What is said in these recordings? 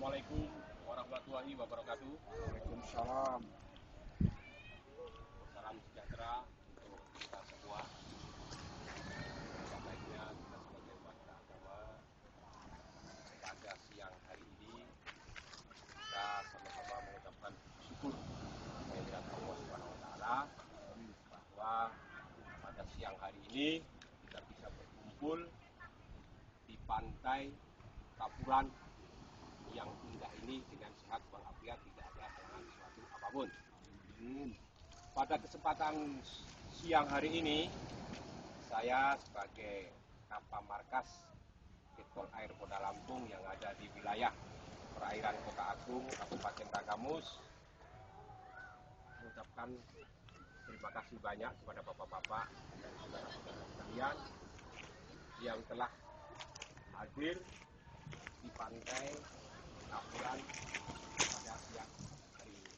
Assalamualaikum warahmatullahi wabarakatuh. Waalaikumsalam. Salam sejahtera untuk kita semua. Baiknya kita sebagai umat agama pada siang hari ini kita sama-sama mengucapkan syukur kehadirat Allah Subhanahu wa taala bahwa pada siang hari ini kita bisa berkumpul di pantai Tapuran yang indah ini dengan sehat walafiat, tidak ada halangan suatu apapun. Pada kesempatan siang hari ini, saya sebagai Kapa Markas Ditpol Air Kota Lampung yang ada di wilayah perairan Kota Agung, Kabupaten Tanggamus, mengucapkan terima kasih banyak kepada bapak-bapak dan saudara-saudara sekalian yang telah hadir di pantai Tapuran pada siang hari ini.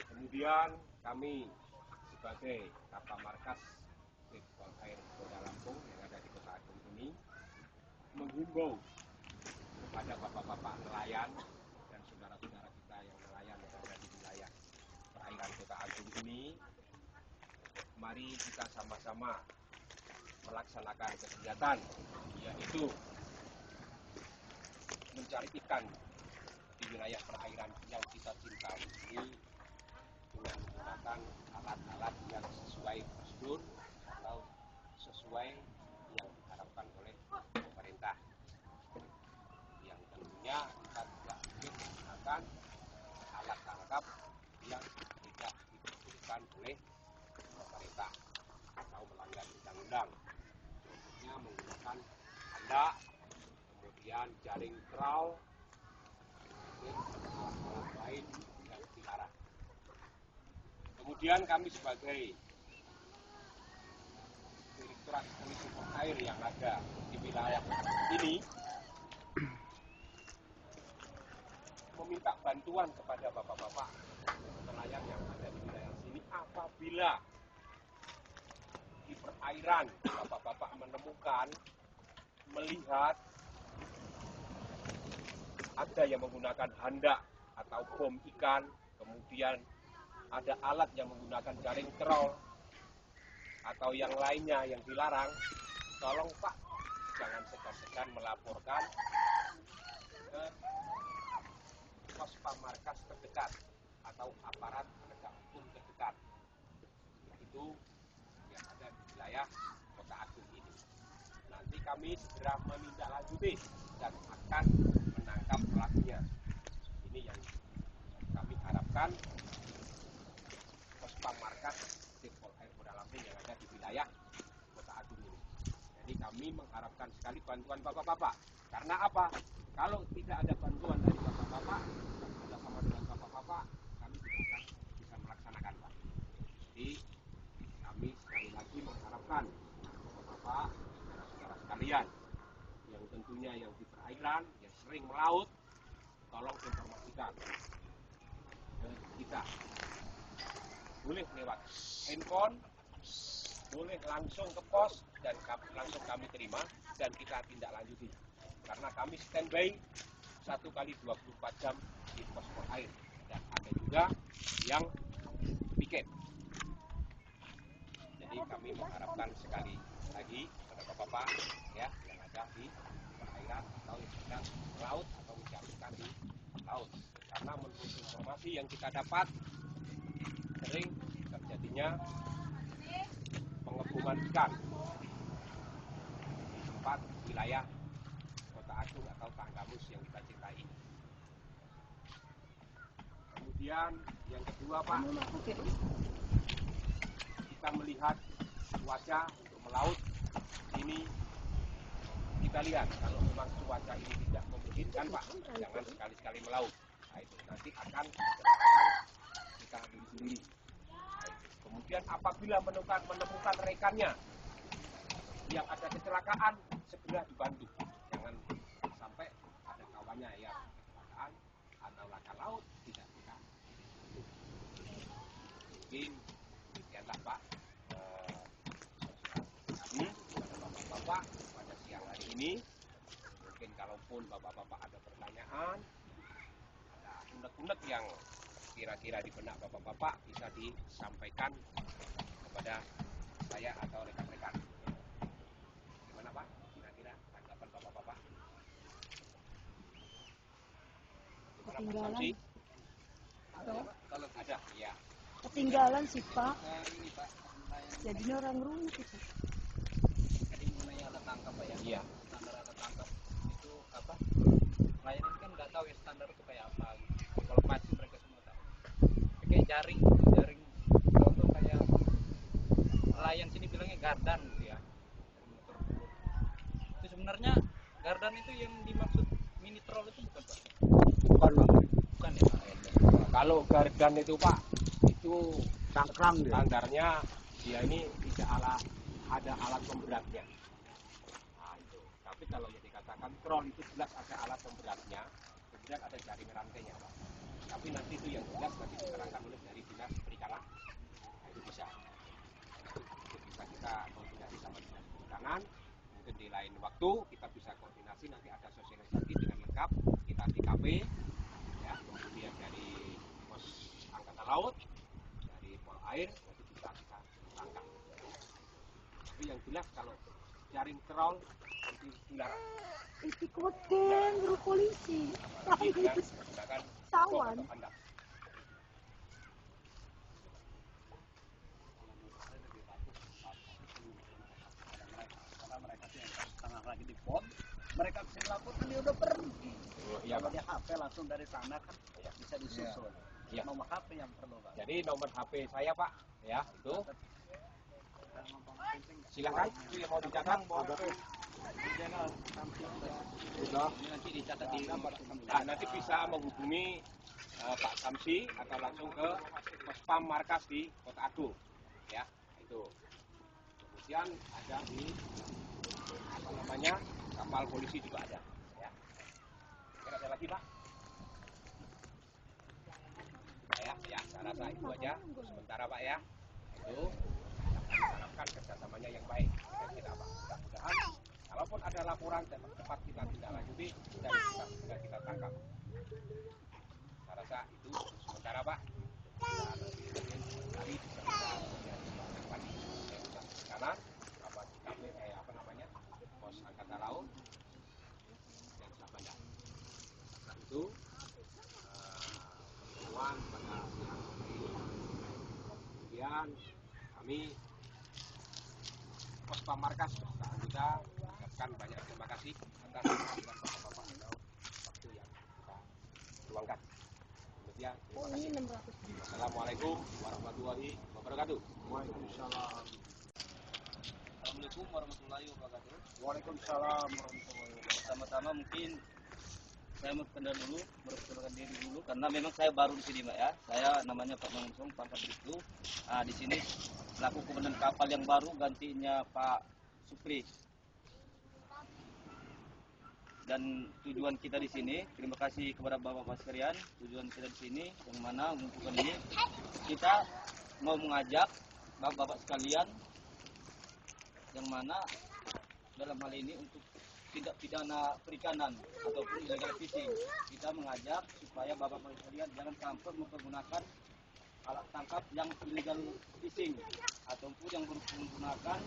Kemudian kami sebagai Kapa Markas Ditpol Air Kota Lampung yang ada di Kota Agung ini menghimbau kepada bapak-bapak nelayan dan saudara-saudara kita yang nelayan yang ada di wilayah perairan Kota Agung ini, mari kita sama-sama melaksanakan kegiatan, yaitu mencari ikan di wilayah perairan yang kita cintai ini dengan menggunakan alat-alat yang sesuai prosedur atau sesuai yang diharapkan oleh pemerintah. Yang tentunya kita tidak boleh menggunakan alat tangkap yang tidak diperbolehkan oleh pemerintah atau melanggar undang-undang. Contohnya menggunakan handak, kemudian jaring trawl, dan alat-alat lain yang dilarang. Kemudian kami sebagai Direktorat Polisi Air yang ada di wilayah ini meminta bantuan kepada bapak-bapak nelayan yang ada di wilayah sini apabila di perairan bapak-bapak menemukan, melihat ada yang menggunakan handak atau bom ikan, kemudian ada alat yang menggunakan jaring trawl atau yang lainnya yang dilarang, tolong Pak, jangan segan-segan melaporkan ke pos pamarkas terdekat atau aparat penegak hukum terdekat, itu yang ada di wilayah Kota Agung ini. Nanti kami segera menindaklanjuti dan akan menangkap pelakunya. Ini yang kami harapkan pos pamarkas Ditpol Air Kota Lampung yang ada di wilayah Kota Agung ini. Jadi kami mengharapkan sekali bantuan bapak-bapak. Karena apa? Kalau tidak ada bantuan dari bapak-bapak, bersama dengan bapak-bapak, kami tidak akan bisa melaksanakan, Pak. Jadi kami sekali lagi mengharapkan bapak-bapak, saudara-saudara sekalian, yang tentunya yang di perairan, yang sering melaut, tolong informasikan ke kita. Boleh lewat handphone, boleh langsung ke pos, dan langsung kami terima, dan kita tindak lanjuti. Karena kami standby 1x24 jam di pos air, dan ada juga yang piket. Jadi kami mengharapkan sekali lagi kepada bapak-bapak ya, yang ada di perairan atau yang sedang melaut atau mencari ikan di laut. Karena menurut informasi yang kita dapat, sering terjadinya pengepungan ikan di tempat wilayah Kota Agung atau Tanggamus yang kita cintai ini. Kemudian yang kedua, Pak, kita melihat cuaca untuk melaut ini, kita lihat kalau memang cuaca ini tidak memungkinkan, Pak, jangan sekali-sekali melaut. Nah, itu nanti akan kita ambil sendiri. Kemudian apabila menemukan rekannya yang ada kecelakaan, segera dibantu. Jangan sampai ada kawannya yang kecelakaan atau laka laut, tidak kita. Mungkin demikianlah, Pak, kami kepada bapak-bapak pada siang hari ini. Mungkin kalau kalaupun bapak-bapak ada pertanyaan, ada unek-unek yang kira-kira di benak bapak-bapak bisa disampaikan kepada saya atau rekan-rekan. Gimana Pak? Kira-kira tanggapan bapak-bapak? Ketinggalan. Kalau ada, ya. Ketinggalan sih Pak. Ini Pak, Jadi orang rumah itu. tadi mengenai alat tangkap Pak ya. Iya. Standar alat tangkap itu apa? Nelayan ini kan nggak tahu ya standar itu kayak apa. Gitu. Kalau pancing mereka semua tahu. Kayak jaring, contoh kayak nelayan sini bilangnya gardan gitu ya. Dari motor dulu. Itu sebenarnya gardan itu yang dimaksud mini troll itu bukan Pak? Bukan Pak. Bukan ya Pak. Kalau gardan itu Pak, itu cangkram dia. standarnya dia ini tidak ada alat pemberatnya. Nah, itu. Tapi kalau yang dikatakan troll itu jelas ada alat pemberatnya, kemudian ada jaring rantainya Pak. Tapi nanti itu yang jelas nanti diterangkan oleh dari dinas perikanan. Nah, itu bisa. Itu bisa kita koordinasi sama dinas perikanan. Mungkin di lain waktu kita bisa koordinasi, nanti ada sosialisasi dengan lengkap. Kita TKP, ya, kemudian dari pos angkatan laut, dari pol air, nanti bisa kita tangkap. Tapi yang jelas kalau jaring troll nanti dilarang. Itu koden guru polisi. Apalagi dengan menggunakan Sawan. atau kandang. Karena mereka sih yang setengah lagi di pom, mereka bisa melakukan dia udah pergi. Iya Kalau Pak. dia HP langsung dari sana kan bisa disusul. Iya. Nomor HP yang perlu Pak. Jadi nomor HP saya Pak, ya itu. Silakan, itu yang mau dicatat. Sudah. Ini nanti dicatat di nomor. Nah, nanti bisa menghubungi Pak Samsi atau langsung ke Pospam Markas di Kota Agung, ya itu. Kemudian ada di apa namanya kapal polisi juga ada, ya. Kira ada lagi Pak? Ya, saya rasa itu aja untuk sementara Pak ya. Itu kami harapkan kerjasamanya yang baik dan kita Pak. Mudah-mudahan kalaupun ada laporan cepat kita tindak lanjuti dan bisa kita tangkap. Saya rasa itu untuk sementara Pak. Dan nanti mungkin hari bisa kita koordinasikan di dinas perikanan, apa di KP, apa namanya, pos angkatan laut dan Sabanda. Nah itu pertemuan pada siang hari ini. Kemudian kami Pospam Markas perusahaan kita mengucapkan banyak terima kasih atas kehadiran bapak-bapak atau waktu yang kita luangkan. Demikian, terima Oh, ini kasih. 600. Wassalamualaikum warahmatullahi wabarakatuh. Waalaikumsalam. Assalamualaikum warahmatullahi wabarakatuh. Waalaikumsalam warahmatullahi wabarakatuh. Pertama-tama mungkin saya mau kenal dulu, memperkenalkan diri dulu karena memang saya baru di sini Mbak ya. Saya namanya Pak Mangsung, pangkat Bribtu. Nah, di sini selaku komandan kapal yang baru gantinya Pak Supri. Dan tujuan kita di sini, terima kasih kepada Bapak-bapak sekalian. Tujuan kita di sini yang mana mengumpulkan ini kita mau mengajak Bapak-bapak sekalian yang mana dalam hal ini untuk tindak pidana perikanan ataupun illegal fishing. Kita mengajak supaya bapak-bapak sekalian jangan sampai mempergunakan alat tangkap yang illegal fishing ataupun yang menggunakan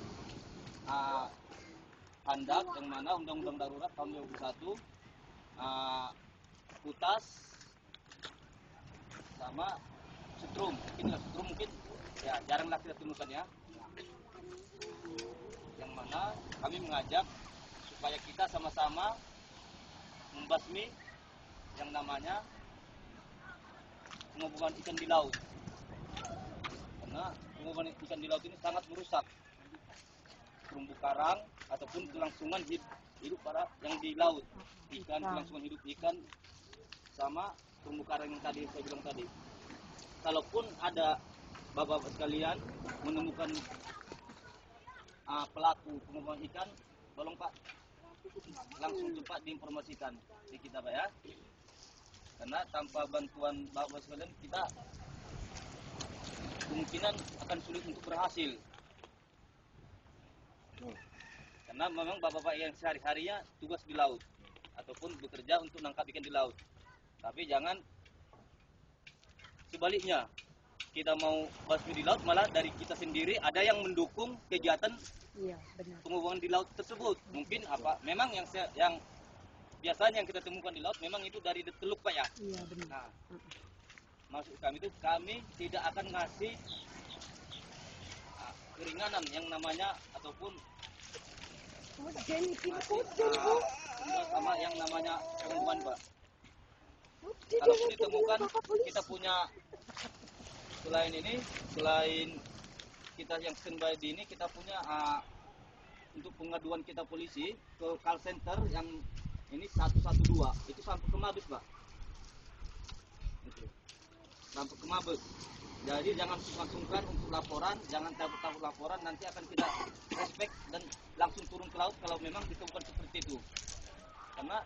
handak yang mana undang-undang darurat tahun 2001 kutas sama setrum mungkin ya jaranglah kita temukan ya, yang mana kami mengajak supaya kita sama-sama membasmi yang namanya pengobokan ikan di laut, karena pengobokan ikan di laut ini sangat merusak terumbu karang ataupun kelangsungan hidup para yang di laut, ikan, kelangsungan hidup ikan sama terumbu karang yang tadi saya bilang tadi. Kalaupun ada bapak-bapak sekalian menemukan pelaku pengobokan ikan, tolong Pak langsung cepat diinformasikan di kita Pak ya, karena tanpa bantuan bapak sekalian kita kemungkinan akan sulit untuk berhasil, karena memang bapak-bapak yang sehari-harinya tugas di laut ataupun bekerja untuk nangkap ikan di laut. Tapi jangan sebaliknya, kita mau basmi di laut, malah dari kita sendiri ada yang mendukung kegiatan Iya, benar. pengobokan di laut tersebut. Mungkin apa? Memang yang biasanya yang kita temukan di laut memang itu dari teluk, Pak ya. Iya, benar. Nah, maksud kami itu kami tidak akan ngasih keringanan yang namanya ataupun Koden, ikan koden, Bu. sama yang namanya perempuan, Pak. Koden, Kalau jangan ditemukan bilang kakak polisi. kita punya selain kita yang standby di ini, kita punya untuk pengaduan kita polisi ke call center yang ini 112 itu sampai ke Mabes, Pak. Itu. Sampai ke Mabes. Jadi jangan sungkan-sungkan untuk laporan, jangan takut-takut laporan, nanti akan kita respect dan langsung turun ke laut kalau memang ditemukan seperti itu. Karena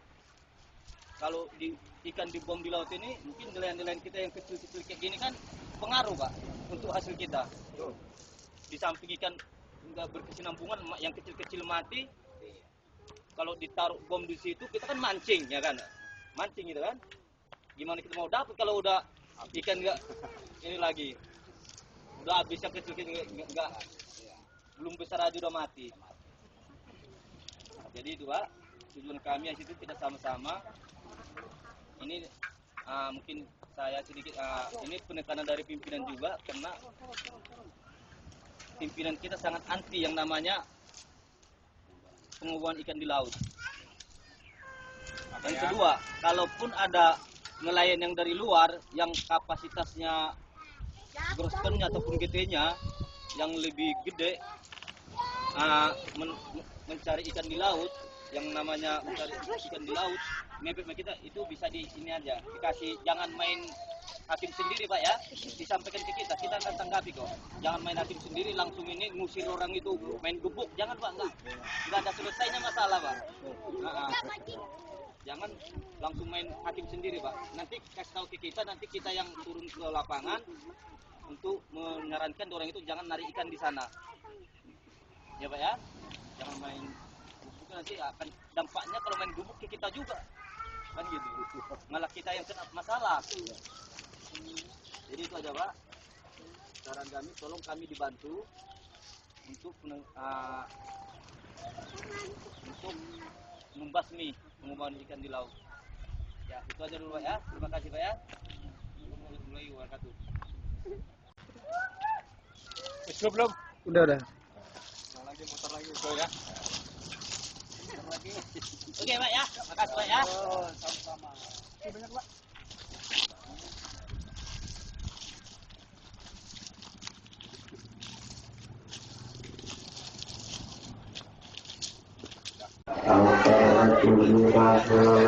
kalau ikan dibom di laut ini, mungkin nelayan-nelayan kita yang kecil-kecil kayak gini kan pengaruh, Pak, untuk hasil kita. Di samping ikan nggak berkesinambungan, yang kecil-kecil mati, kalau ditaruh bom di situ, kita kan mancing, ya kan? Mancing gitu kan? Gimana kita mau dapat kalau udah ikan nggak ini lagi? Udah habis yang kecil-kecil nggak, belum besar aja udah mati. Nah, jadi itu, Pak, tujuan kami di situ tidak sama-sama. Ini mungkin saya sedikit ini penekanan dari pimpinan juga, karena pimpinan kita sangat anti yang namanya pengobokan ikan di laut. Dan kedua, kalaupun ada nelayan yang dari luar yang kapasitasnya gross ton-nya ataupun GT-nya yang lebih gede mencari ikan di laut, yang namanya mencari ikan di laut, mepet kita itu bisa di sini aja dikasih, jangan main hakim sendiri, Pak ya, disampaikan ke kita akan tanggapi kok. Jangan main hakim sendiri langsung ini ngusir orang itu main gebuk, jangan, Pak, nggak ada selesainya masalah, Pak. Jangan langsung main hakim sendiri, Pak. Nanti kasih tahu ke kita, nanti kita yang turun ke lapangan untuk menyarankan orang itu jangan narik ikan di sana. Ya, Pak ya, jangan main gubuk, nanti akan dampaknya kalau main gubuk ke kita juga, kan gitu. Malah kita yang kena masalah. Jadi itu aja, Pak. Saran kami, tolong kami dibantu untuk membasmi pengobokan ikan di laut. Ya, itu aja dulu, Pak ya. Terima kasih, Pak ya. Assalamualaikum warahmatullahi wabarakatuh. Belum. Udah. Lagi motor lagi itu ya. Oke, Pak ya. Makasih, Pak ya. Sama-sama. Banyak, Pak. Terima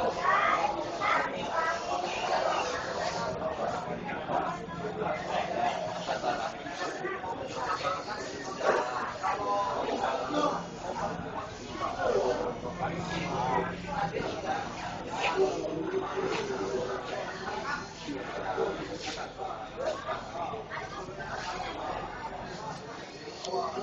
kasih. Nah,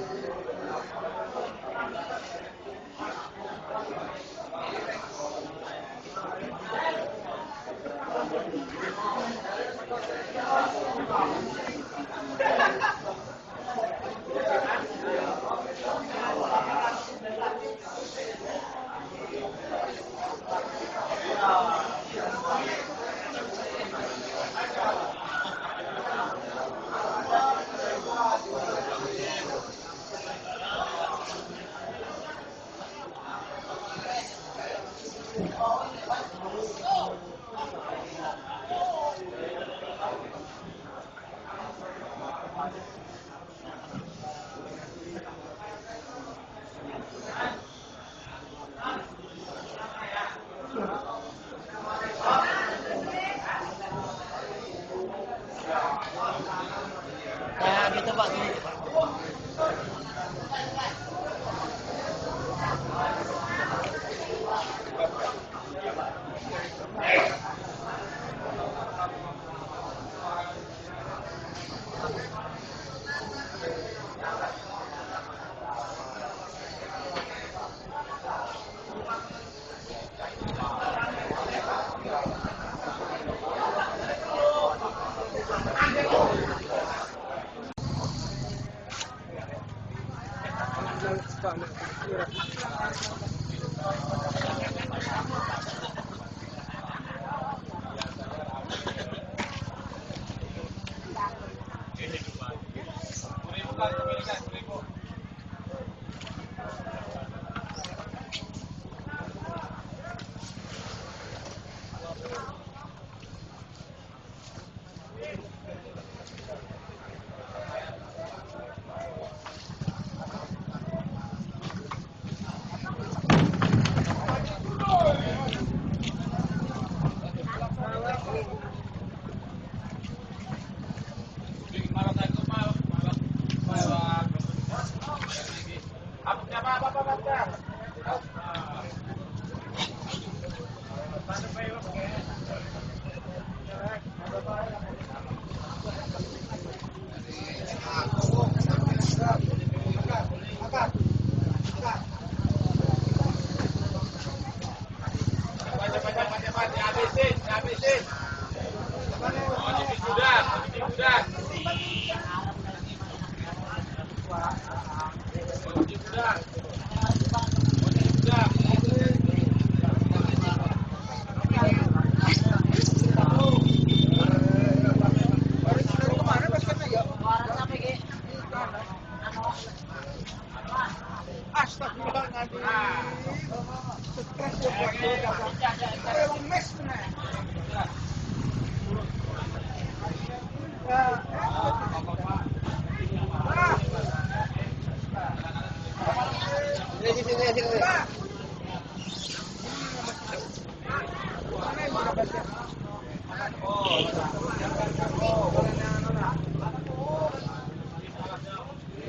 gitu Pak.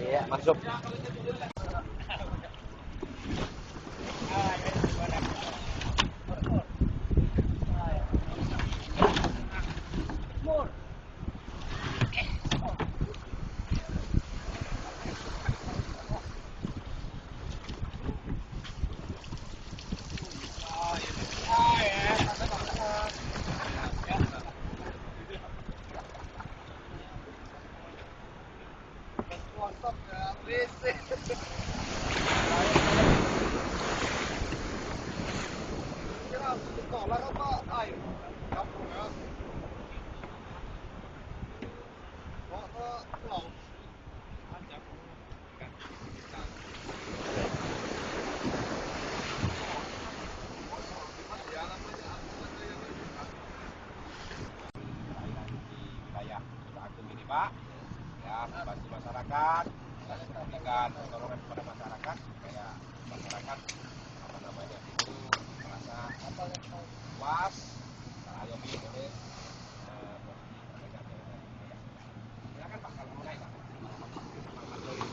Iya, masuk. Wilayah Kota Agung ini Pak, ya membantu masyarakat dan memberikan pertolongan kepada masyarakat supaya masyarakat apa namanya itu merasa puas, terayomi oleh posisi pemerintah daerah wilayah kita. Silakan Pak kalau mau naik Pak. Pak Patroli.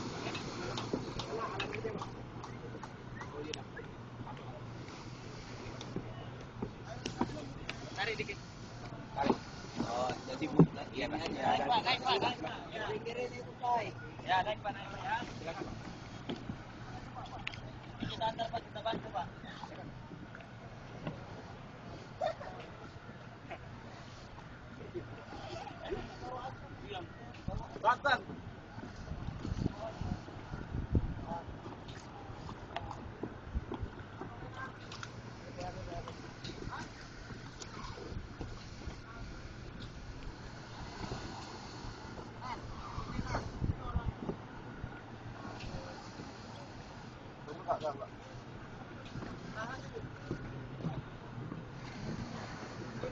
Tarik dikit. Tarik. Oh, jadi bu lagi aja. Naik, Pak. Naik, Pak. Ya, naik Pak, ya. Silakan. Kita antar Pak, kita bantu Pak. Banten.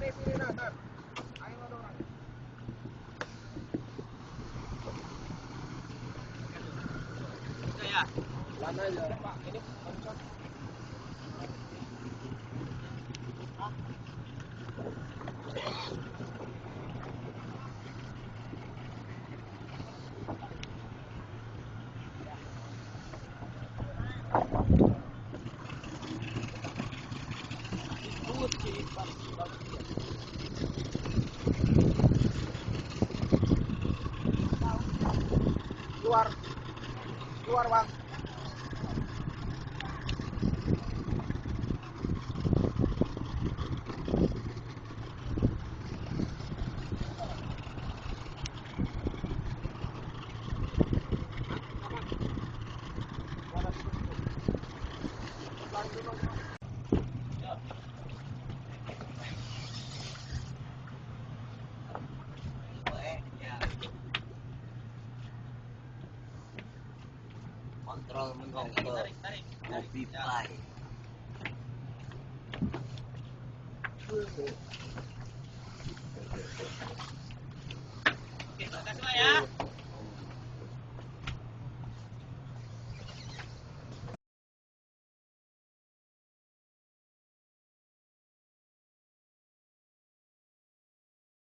Sini, Nasar. Ayo orang. Ya. Lana aja. Pak, ini barusan. Keluar. Keluar, Bang. Kontrol mengontrol. Kopi pie.